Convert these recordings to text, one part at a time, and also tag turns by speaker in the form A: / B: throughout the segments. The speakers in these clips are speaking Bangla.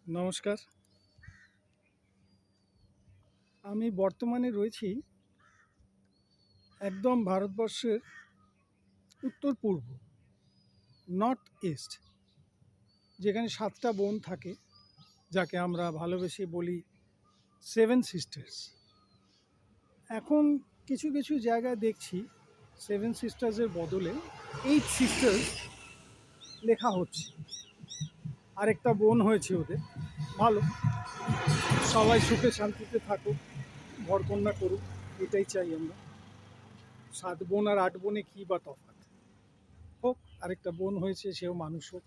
A: নমস্কার। আমি বর্তমানে রয়েছি একদম ভারতবর্ষের উত্তর-পূর্ব, নর্থ ইস্ট, যেখানে ৭টা বোন থাকে, যাকে আমরা ভালোবেসে বলি 7 সিস্টার্স। এখন কিছু কিছু জায়গায় দেখছি 7 সিস্টার্সের বদলে 8 সিস্টার্স লেখা হচ্ছে। আরেকটা বোন হয়েছে ওদের। ভালো, সবাই সুখে শান্তিতে থাকুক, ঘরকন্যা করুক, এটাই চাই আমরা। 7 বোন আর 8 বোনে কী বা তফাৎ? হোক, আরেকটা বোন হয়েছে, সেও মানুষ হোক,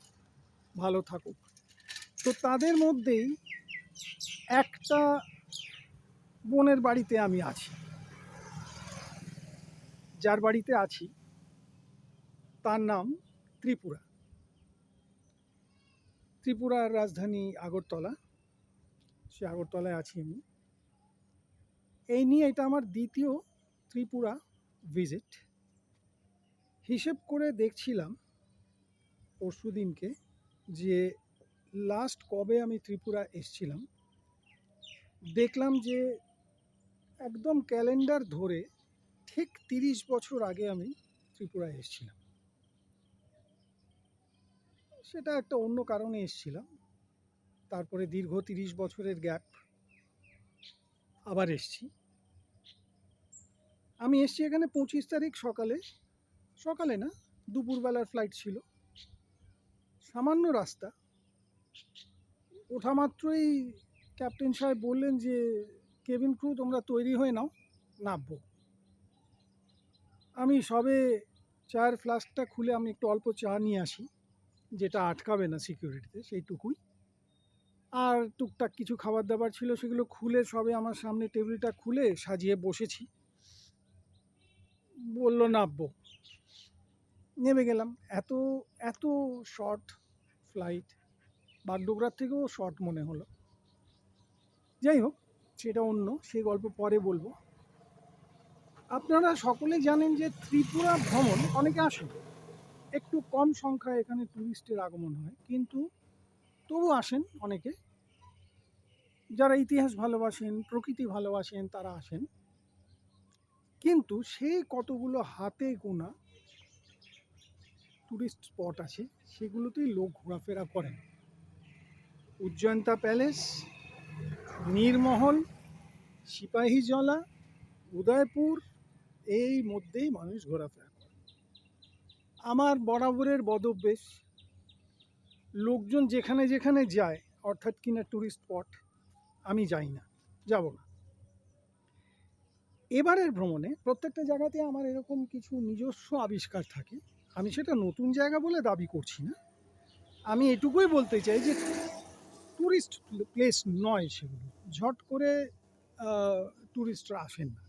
A: ভালো থাকুক। তো তাদের মধ্যেই একটা বোনের বাড়িতে আমি আছি। যার বাড়িতে আছি তার নাম ত্রিপুরা। ত্রিপুরার রাজধানী আগরতলা। সে আগরতলায় আছি আমি। এই নিয়ে এটা আমার দ্বিতীয় ত্রিপুরা ভিজিট। হিসেব করে দেখছিলাম পরশুদিনকে যে লাস্ট কবে আমি ত্রিপুরা এসছিলাম। দেখলাম যে একদম ক্যালেন্ডার ধরে ঠিক 30 বছর আগে আমি ত্রিপুরায় এসেছিলাম। সেটা একটা অন্য কারণে এসেছিলাম। তারপরে দীর্ঘ 30 বছরের গ্যাপ, আবার এসছি। আমি এসছি এখানে 25 তারিখ সকালে। সকালে না, দুপুরবেলার ফ্লাইট ছিল। সামান্য রাস্তা। ওঠা মাত্রই ক্যাপ্টেন সাহেব বললেন যে কেবিন ক্রু তোমরা তৈরি হয়ে নাও, নামবো। আমি সবে চায়ের ফ্লাস্কটা খুলে আমি একটু অল্প চা নিয়ে আসি, যেটা আটকাবে না সিকিউরিটিতে, সেইটুকুই। আর টুকটাক কিছু খাবার দাবার ছিল, সেগুলো খুলে সবে আমার সামনে টেবিলটা খুলে সাজিয়ে বসেছি। বললো নামবো, নেমে গেলাম। এত এত শর্ট ফ্লাইট, বাগডোগরার থেকেও শর্ট মনে হলো। যাই হোক, সেটা অন্য, সেই গল্প পরে বলবো। আপনারা সকলে জানেন যে ত্রিপুরা ভ্রমণ অনেকে আসেন, একটু কম সংখ্যায় এখানে ট্যুরিস্টের আগমন হয়, কিন্তু তবু আসেন অনেকে। যারা ইতিহাস ভালোবাসেন, প্রকৃতি ভালোবাসেন, তারা আসেন। কিন্তু সেই কতগুলো হাতে গোনা টুরিস্ট স্পট আছে, সেগুলোতেই লোক ঘোরাফেরা করেন। উজ্জয়ন্তা প্যালেস, নীরমহল, সিপাহীজলা, উদয়পুর, এই মধ্যেই মানুষ ঘোরাফেরা করে। আমার বরাবরের বদভ্যেস, লোকজন যেখানে যেখানে যায়, অর্থাৎ কিনা টুরিস্ট স্পট, আমি যাই না, যাব না। এবারের ভ্রমণে প্রত্যেকটা জায়গাতে আমার এরকম কিছু নিজস্ব আবিষ্কার থাকে। আমি সেটা নতুন জায়গা বলে দাবি করছি না। আমি এটুকুই বলতে চাই যে ট্যুরিস্ট প্লেস নয় সেগুলো, ঝট করে ট্যুরিস্টরা আসেন না।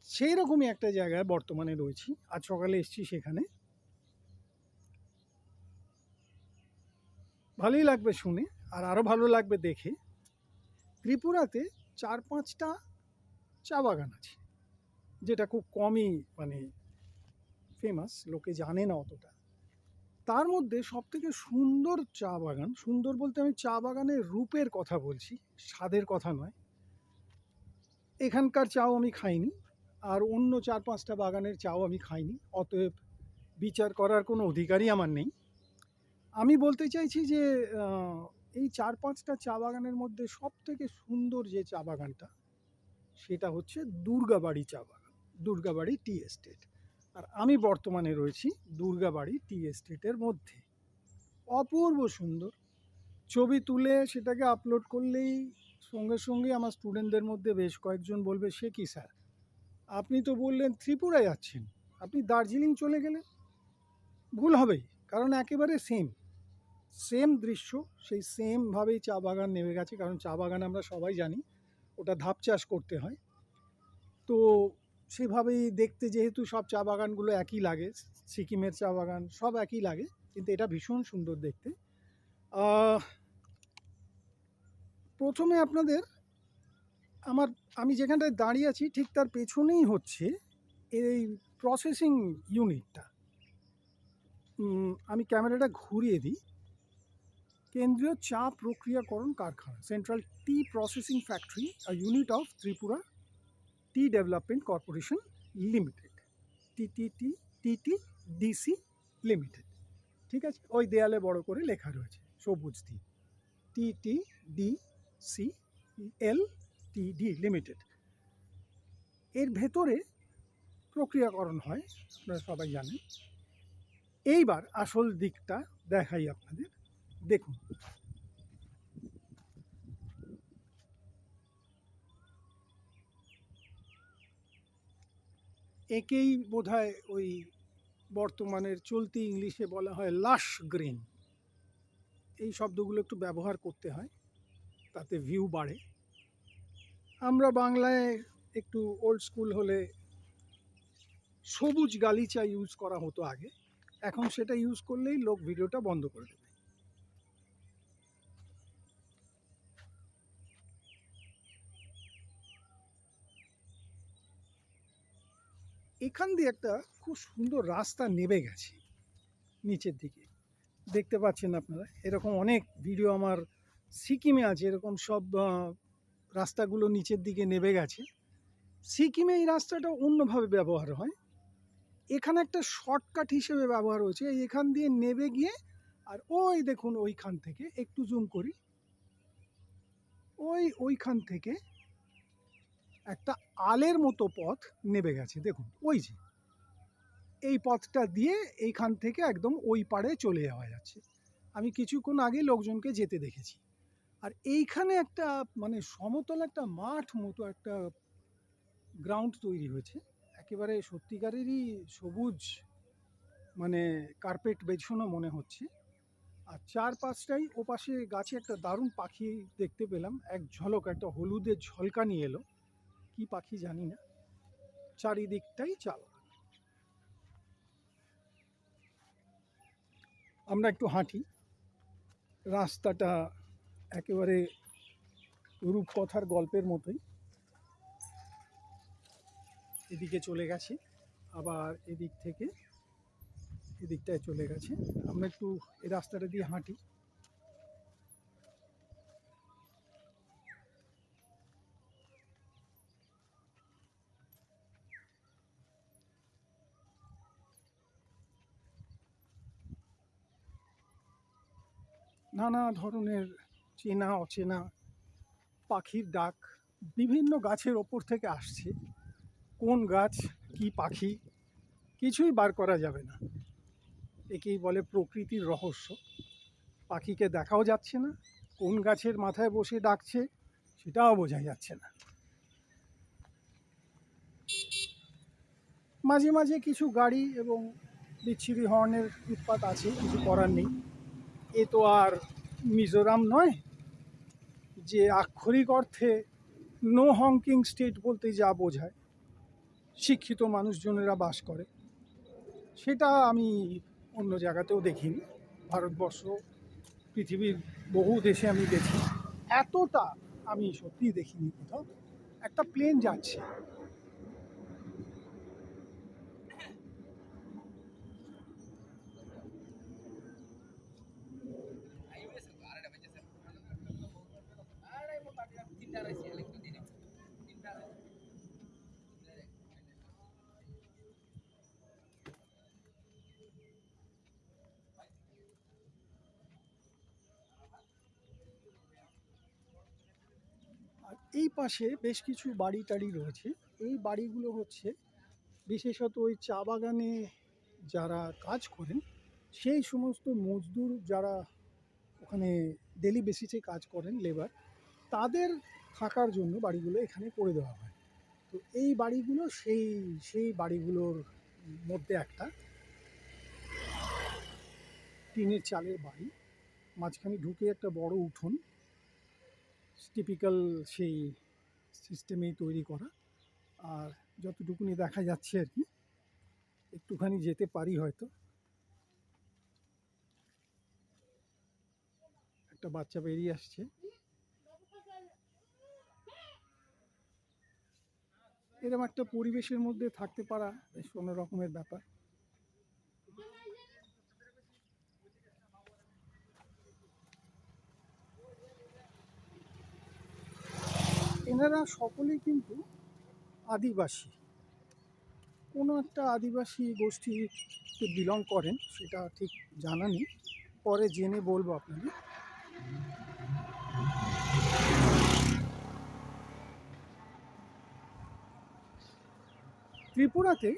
A: সেই রকমই একটা জায়গায় বর্তমানে রয়েছি। আজ সকালে এসেছি সেখানে। ভালোই লাগবে শুনে, আর আরও ভালো লাগবে দেখে। ত্রিপুরাতে 4-5টা চা বাগান আছে, যেটা খুব কমই মানে ফেমাস, লোকে জানে না অতটা। তার মধ্যে সবথেকে সুন্দর চা বাগান, সুন্দর বলতে আমি চা বাগানের রূপের কথা বলছি, স্বাদের কথা নয়। এখানকার চাও আমি খাইনি, আর অন্য 4-5টা বাগানের চাও আমি খাইনি, অতএব বিচার করার কোনো অধিকারই আমার নেই। আমি বলতে চাইছি যে এই 4-5টা চা বাগানের মধ্যে সবথেকে সুন্দর যে চা বাগানটা, সেটা হচ্ছে দুর্গাবাড়ি চা বাগান, দুর্গাবাড়ি টি এস্টেট। আর আমি বর্তমানে রয়েছি দুর্গাবাড়ি টি এস্টেটের মধ্যে। অপূর্ব সুন্দর। ছবি তুলে সেটাকে আপলোড করলেই সঙ্গে সঙ্গে আমার স্টুডেন্টদের মধ্যে বেশ কয়েকজন বলবে, সে কি স্যার, আপনি তো বললেন ত্রিপুরায় যাচ্ছেন, আপনি দার্জিলিং চলে গেলেন। ভুল হবেই, কারণ একেবারে সেম সেম দৃশ্য, সেই সেমভাবেই চা বাগান নেমে গেছে। কারণ চা বাগান আমরা সবাই জানি ওটা ধাপ চাষ করতে হয়, তো সেভাবেই দেখতে যেহেতু সব চা বাগানগুলো একই লাগে, সিকিমের চা বাগান সব একই লাগে, কিন্তু এটা ভীষণ সুন্দর দেখতে। প্রথমে আপনাদের আমি যেখানটায় দাঁড়িয়ে আছি ঠিক তার পেছনেই হচ্ছে এই প্রসেসিং ইউনিটটা। আমি ক্যামেরাটা ঘুরিয়ে দিই। কেন্দ্রীয় চা প্রক্রিয়াকরণ কারখানা, central T processing factory, a unit of Tripura T development corporation limited, TTDC limited. ঠিক আছে, ওই দেয়ালে বড় করে লেখা রয়েছে সবুজ দিয়ে, TTDC LTD লিমিটেড। এর ভেতরে প্রক্রিয়াকরণ হয়, আপনারা সবাই জানেন। এইবার আসল দিকটা দেখাই আপনাদের, দেখুন। একেই বোধহয় ওই বর্তমানের চলতি ইংলিশে বলা হয় লাশ গ্রিন। এই শব্দগুলো একটু ব্যবহার করতে হয়, তাতে ভিউ বাড়ে। আমরা বাংলায় একটু ওল্ড স্কুল হলে সবুজ গালিচা ইউজ করা হতো আগে, এখন সেটা ইউজ করলেই লোক ভিডিওটা বন্ধ করে দেবে। এখান দিয়ে একটা খুব সুন্দর রাস্তা নেমে গেছে নিচের দিকে, দেখতে পাচ্ছেন আপনারা। এরকম অনেক ভিডিও আমার সিকিমে আছে, এরকম সব রাস্তাগুলো নিচের দিকে নেমে গেছে। সিকিমে এই রাস্তাটা অন্যভাবে ব্যবহার হয়, এখানে একটা শর্টকাট হিসেবে ব্যবহার হয়েছে। এখান দিয়ে নেমে গিয়ে, আর ওই দেখুন ওইখান থেকে একটু জুম করি, ওইখান থেকে একটা আলের মতো পথ নেমে গেছে, দেখুন ওই যে এই পথটা দিয়ে এইখান থেকে একদম ওই পাড়ে চলে যাওয়া যাচ্ছে। আমি কিছুক্ষণ আগে লোকজনকে যেতে দেখেছি। আর এইখানে একটা মানে সমতল একটা মাঠ মতো একটা গ্রাউন্ড তৈরি হয়েছে, একেবারে সত্যিকারেরই সবুজ, মানে কার্পেট বেছানো মনে হচ্ছে। আর চারপাশটাই ওপাশে গাছে একটা দারুণ পাখি দেখতে পেলাম, এক ঝলক একটা হলুদের ঝলকানি এলো, কি পাখি জানি না। চারিদিকটাই চাল। আমরা একটু হাঁটি, রাস্তাটা একেবারে রূপকথার গল্পের মতোই। এদিকে চলে গেছে, আবার এদিক থেকে এদিকটায় চলে গেছে। আমরা একটু এই রাস্তাটা দিয়ে হাঁটি। নানা ধরনের চেনা অচেনা পাখির ডাক বিভিন্ন গাছের ওপর থেকে আসছে। কোন গাছ কি পাখি কিছুই বার করা যাবে না, একেই বলে প্রকৃতির রহস্য। পাখিকে দেখাও যাচ্ছে না, কোন গাছের মাথায় বসে ডাকছে সেটাও বোঝা যাচ্ছে না। মাঝে মাঝে কিছু গাড়ি এবং বিচ্ছিরি হর্নের উৎপাত আছে, কিছু করার নেই। এ তো আর মিজোরাম নয় যে আক্ষরিক অর্থে নো হংকিং স্টেট বলতে যা বোঝায় শিক্ষিত মানুষজনেরা বাস করে, সেটা আমি অন্য জায়গাতেও দেখিনি। ভারতবর্ষ পৃথিবীর বহু দেশে আমি দেখি, এতটা আমি সত্যিই দেখিনি কোথাও। একটা প্লেন যাচ্ছে, আর এই পাশে বেশ কিছু বাড়ি টাড়ি রয়েছে। এই বাড়িগুলো হচ্ছে বিশেষত ওই চা বাগানে যারা কাজ করেন সেই সমস্ত মজদুর, যারা ওখানে ডেলি বেসিসে কাজ করেন, লেবার, তাদের থাকার জন্য বাড়িগুলো এখানে করে দেওয়া হয়। তো এই বাড়িগুলো সেই সেই বাড়িগুলোর মধ্যে একটা টিনের চালের বাড়ি, মাঝখানে ঢুকে একটা বড় উঠোন, টিপিক্যাল সেই সিস্টেমেই তৈরি করা। আর যতটুকুনি দেখা যাচ্ছে আর কি, একটুখানি যেতে পারি হয়তো। একটা বাচ্চা বেরিয়ে আসছে। এরকম একটা পরিবেশের মধ্যে থাকতে পারা বেশ অন্য রকমের ব্যাপার। এনারা সকলেই কিন্তু আদিবাসী, কোনো একটা আদিবাসী গোষ্ঠীতে বিলং করেন, সেটা ঠিক জানা নেই, পরে জেনে বলবো আপনাদের। ত্রিপুরাতে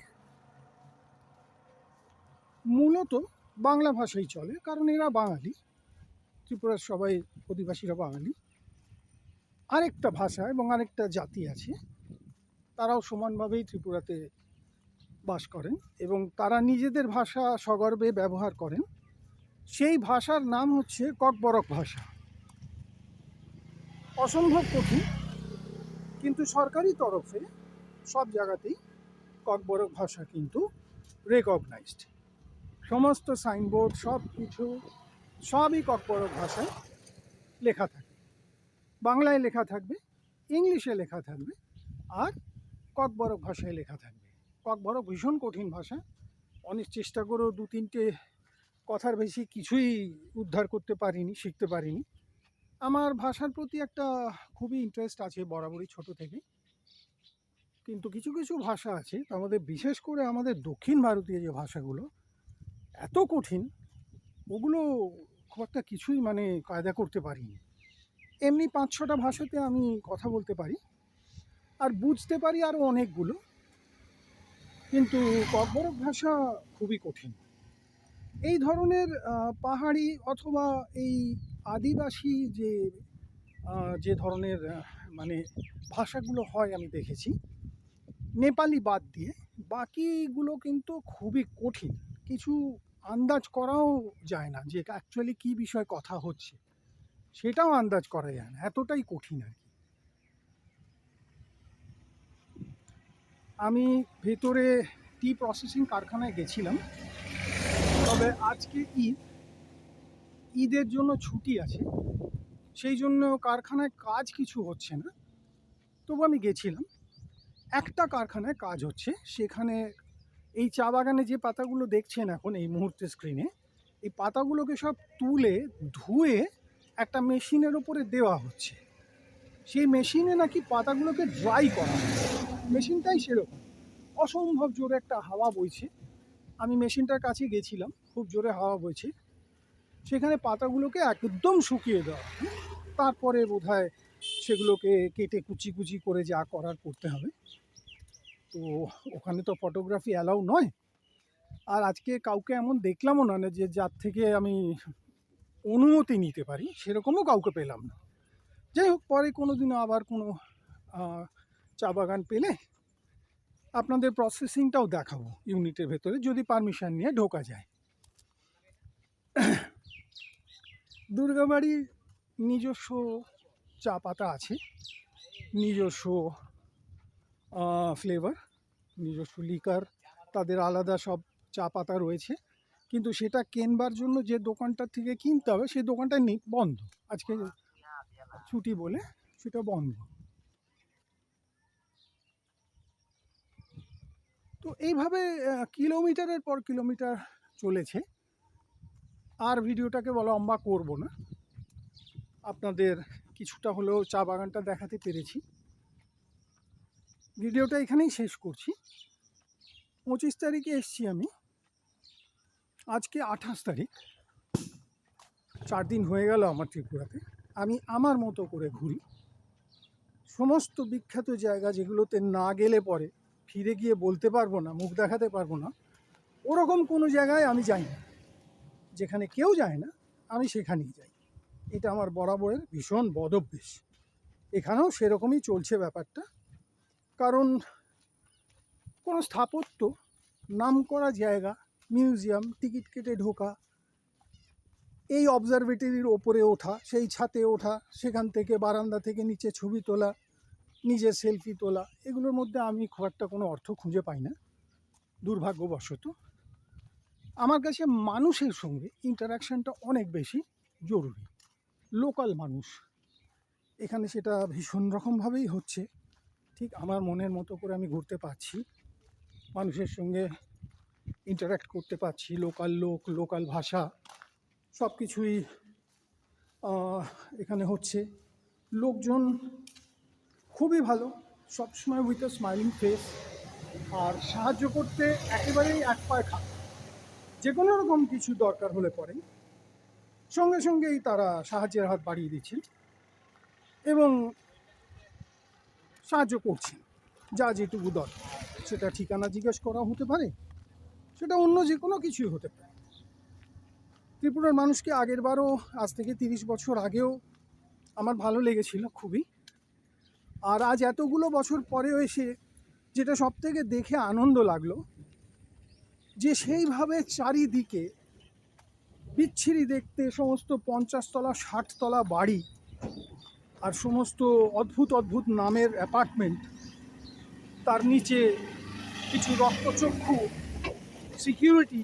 A: মূলত বাংলা ভাষাই চলে, কারণ এরা বাঙালি, ত্রিপুরার সবাই অধিবাসীরা বাঙালি। আরেকটা ভাষা এবং আরেকটা জাতি আছে, তারাও সমানভাবেই ত্রিপুরাতে বাস করেন এবং তারা নিজেদের ভাষা সগর্বে ব্যবহার করেন। সেই ভাষার নাম হচ্ছে ককবরক ভাষা। অসম্ভব কঠিন, কিন্তু সরকারি তরফে সব জায়গাতেই ককবরক ভাষা কিন্তু রেকগনাইজড। সমস্ত সাইনবোর্ড সব কিছু সবই ককবরক ভাষায় লেখা থাকে, বাংলায় লেখা থাকবে, ইংলিশে লেখা থাকবে, আর ককবরক ভাষায় লেখা থাকবে। ককবরক ভীষণ কঠিন ভাষা, অনেক চেষ্টা করেও 2-3টে কথার বেশি কিছুই উদ্ধার করতে পারিনি, শিখতে পারিনি। আমার ভাষার প্রতি একটা খুবই ইন্টারেস্ট আছে বরাবরই, ছোট থেকে। কিন্তু কিছু কিছু ভাষা আছে, তার মধ্যে বিশেষ করে আমাদের দক্ষিণ ভারতীয় যে ভাষাগুলো এত কঠিন, ওগুলো খুব একটা কিছুই মানে কায়দা করতে পারিনি। এমনি 5-6টা ভাষাতে আমি কথা বলতে পারি আর বুঝতে পারি আরও অনেকগুলো, কিন্তু ককবরক ভাষা খুবই কঠিন। এই ধরনের পাহাড়ি অথবা এই আদিবাসী যে ধরনের মানে ভাষাগুলো হয় আমি দেখেছি, নেপালি বাদ দিয়ে বাকিগুলো কিন্তু খুবই কঠিন। কিছু আন্দাজ করাও যায় না যে অ্যাকচুয়ালি কী বিষয়ে কথা হচ্ছে, সেটাও আন্দাজ করা যায় না, এতটাই কঠিন আর কি। আমি ভেতরে টি প্রসেসিং কারখানায় গেছিলাম, তবে আজকে ঈদের জন্য ছুটি আছে, সেই জন্য কারখানায় কাজ কিছু হচ্ছে না। তবু আমি গেছিলাম, একটা কারখানায় কাজ হচ্ছে, সেখানে এই চা বাগানে যে পাতাগুলো দেখছেন এখন এই মুহূর্তে স্ক্রিনে, এই পাতাগুলোকে সব তুলে ধুয়ে একটা মেশিনের ওপরে দেওয়া হচ্ছে। সেই মেশিনে নাকি পাতাগুলোকে ড্রাই করা হচ্ছে, মেশিনটাই সেরকম। অসম্ভব জোরে একটা হাওয়া বইছে, আমি মেশিনটার কাছে গেছিলাম, খুব জোরে হাওয়া বইছে। সেখানে পাতাগুলোকে একদম শুকিয়ে দেওয়া, তারপরে বোধহয় সেগুলোকে কেটে কুচি কুচি করে যা করার করতে হবে। তো ওখানে তো ফটোগ্রাফি অ্যালাউ নয়, আর আজকে কাউকে এমন দেখলামও না যে যার থেকে আমি অনুমতি নিতে পারি, সেরকমও কাউকে পেলাম না। যাই হোক, পরে কোনো দিনও আবার কোনো চা বাগান পেলে আপনাদের প্রসেসিংটাও দেখাবো ইউনিটের ভেতরে, যদি পারমিশন নিয়ে ঢোকা যায়। দুর্গাবাড়ির নিজস্ব চা পাতা আছে, নিজস্ব ফ্লেভার, নিজস্ব লিকার, তাদের আলাদা সব চা পাতা রয়েছে, কিন্তু সেটা কেনবার জন্য যে দোকানটার থেকে কিনতে হবে সেই দোকানটা নেই, বন্ধ, আজকে ছুটি বলে সেটা বন্ধ। তো এইভাবে কিলোমিটারের পর কিলোমিটার চলেছে। আর ভিডিওটাকে লম্বা করব না, আপনাদের কিছুটা হলেও চা বাগানটা দেখাতে পেরেছি। ভিডিওটা এখানেই শেষ করছি। 25 তারিখে এসছি আমি, আজকে 28 তারিখ, 4 দিন হয়ে গেল আমার ত্রিপুরাতে। আমি আমার মতো করে ঘুরি, সমস্ত বিখ্যাত জায়গা যেগুলোতে না গেলে পরে ফিরে গিয়ে বলতে পারবো না, মুখ দেখাতে পারবো না, ওরকম কোনো জায়গায় আমি যাই না। যেখানে কেউ যায় না আমি সেখানেই যাই, এটা আমার বরাবরের ভীষণ বদ অভ্যেস। এখানেও সেরকমই চলছে ব্যাপারটা, কারণ কোনো স্থাপত্য, নামকরা জায়গা, মিউজিয়াম, টিকিট কেটে ঢোকা, এই অবজারভেটরির ওপরে ওঠা, সেই ছাতে ওঠা, সেখান থেকে বারান্দা থেকে নিচে ছবি তোলা, নিজের সেলফি তোলা, এগুলোর মধ্যে আমি খুব একটা কোনো অর্থ খুঁজে পাই না দুর্ভাগ্যবশত। আমার কাছে মানুষের সঙ্গে ইন্টারাকশানটা অনেক বেশি জরুরি, লোকাল মানুষ। এখানে সেটা ভীষণ রকমভাবেই হচ্ছে, ঠিক আমার মনের মতো করে আমি ঘুরতে পারছি, মানুষের সঙ্গে ইন্টারাক্ট করতে পারছি, লোকাল লোক, লোকাল ভাষা, সব কিছুই এখানে হচ্ছে। লোকজন খুবই ভালো, সবসময় উইথ আ স্মাইলিং ফেস, আর সাহায্য করতে একেবারেই এক পায়ে খা। যে কোনো রকম কিছু দরকার হলে পরে সঙ্গে সঙ্গেই তারা সাহায্যের হাত বাড়িয়ে দিচ্ছেন এবং সাহায্য করছেন যা যেটুকু দরকার। সেটা ঠিকানা জিজ্ঞেস করা হতে পারে, সেটা অন্য যে কোনো কিছুই হতে পারে। ত্রিপুরার মানুষকে আগের বারও, আজ থেকে 30 বছর আগেও আমার ভালো লেগেছিল খুবই। আর আজ এতগুলো বছর পরেও এসে যেটা সব থেকে দেখে আনন্দ লাগলো, যে সেইভাবে চারিদিকে বিচ্ছিরি দেখতে সমস্ত 50 তলা 60 তলা বাড়ি আর সমস্ত অদ্ভুত অদ্ভুত নামের অ্যাপার্টমেন্ট, তার নিচে কিছু রক্তচক্ষু সিকিউরিটি,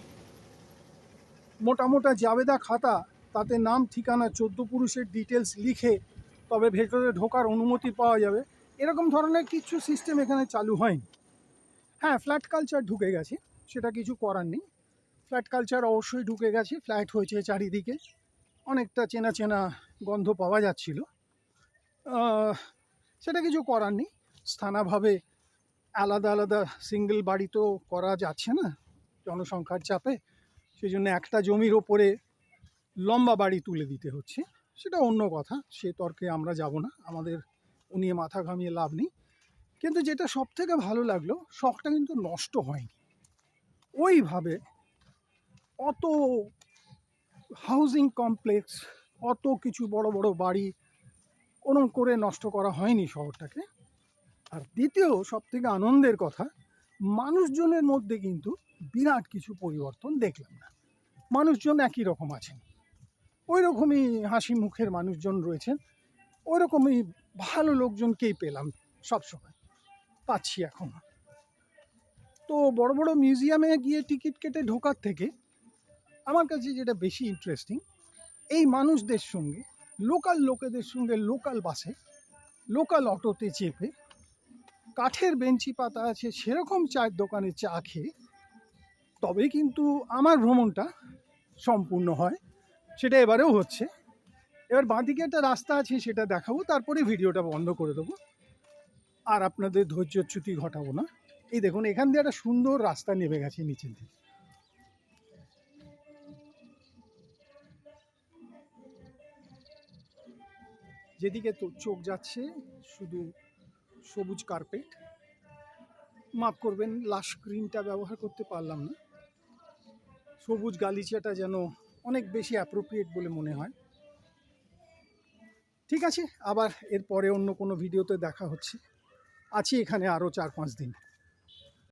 A: মোটা মোটা জাবেদা খাতা, তাতে নাম ঠিকানা 14 পুরুষের ডিটেলস লিখে তবে ভেতরে ঢোকার অনুমতি পাওয়া যাবে, এরকম ধরনের কিছু সিস্টেম এখানে চালু হয়নি। হ্যাঁ, ফ্ল্যাট কালচার ঢুকে গেছে, সেটা কিছু করার নেই। ফ্ল্যাট কালচার অবশ্যই ঢুকে গেছে, ফ্ল্যাট হয়েছে চারিদিকে, অনেকটা চেনা চেনা গন্ধ পাওয়া যাচ্ছিল। সেটা কিছু করার নেই। স্থানাভাবে আলাদা আলাদা সিঙ্গেল বাড়ি তো করা যাচ্ছে না জনসংখ্যার চাপে, সেই জন্য একটা জমির ওপরে লম্বা বাড়ি তুলে দিতে হচ্ছে, সেটা অন্য কথা, সে তর্কে আমরা যাব না, আমাদের নিয়ে মাথা ঘামিয়ে লাভ নেই। কিন্তু যেটা সব থেকে ভালো লাগলো, শখটা কিন্তু নষ্ট হয়নি। ওইভাবে অত হাউজিং কমপ্লেক্স, অত কিছু বড় বড় বাড়ি ওরম করে নষ্ট করা হয়নি শহরটাকে। আর দ্বিতীয় সব থেকে আনন্দের কথা, মানুষজনের মধ্যে কিন্তু বিরাট কিছু পরিবর্তন দেখলাম না। মানুষজন একই রকম আছেন, ওই রকমই হাসি মুখের মানুষজন রয়েছেন, ওই রকমই ভালো লোকজনকেই পেলাম, সবসময় পাচ্ছি এখন। তো বড় বড় মিউজিয়ামে গিয়ে টিকিট কেটে ঢোকার থেকে আমার কাছে যেটা বেশি ইন্টারেস্টিং, এই মানুষদের সঙ্গে, লোকাল লোকেদের সঙ্গে লোকাল বাসে, লোকাল অটোতে চেপে, কাঠের বেঞ্চি পাতা আছে সেরকম চায়ের দোকানে চা খেয়ে তবে কিন্তু আমার ভ্রমণটা সম্পূর্ণ হয়। সেটা এবারেও হচ্ছে। এবার বাঁদিকে একটা রাস্তা আছে, সেটা দেখাবো, তারপরে ভিডিওটা বন্ধ করে দেবো, আর আপনাদের ধৈর্যচ্যুতি ঘটাবো না। এই দেখুন, এখান দিয়ে একটা সুন্দর রাস্তা নেমে গেছে নিচের দিকে। যেদিকে তো চোখ যাচ্ছে শুধু সবুজ কার্পেট। মাফ করবেন, লাস্ট স্ক্রিনটা ব্যবহার করতে পারলাম না। সবুজ গালিচাটা যেন অনেক বেশি অ্যাপ্রোপ্রিয়েট বলে মনে হয়। ঠিক আছে, আবার এরপরে অন্য কোনো ভিডিওতে দেখা হচ্ছে। আছি এখানে আরও 4-5 দিন।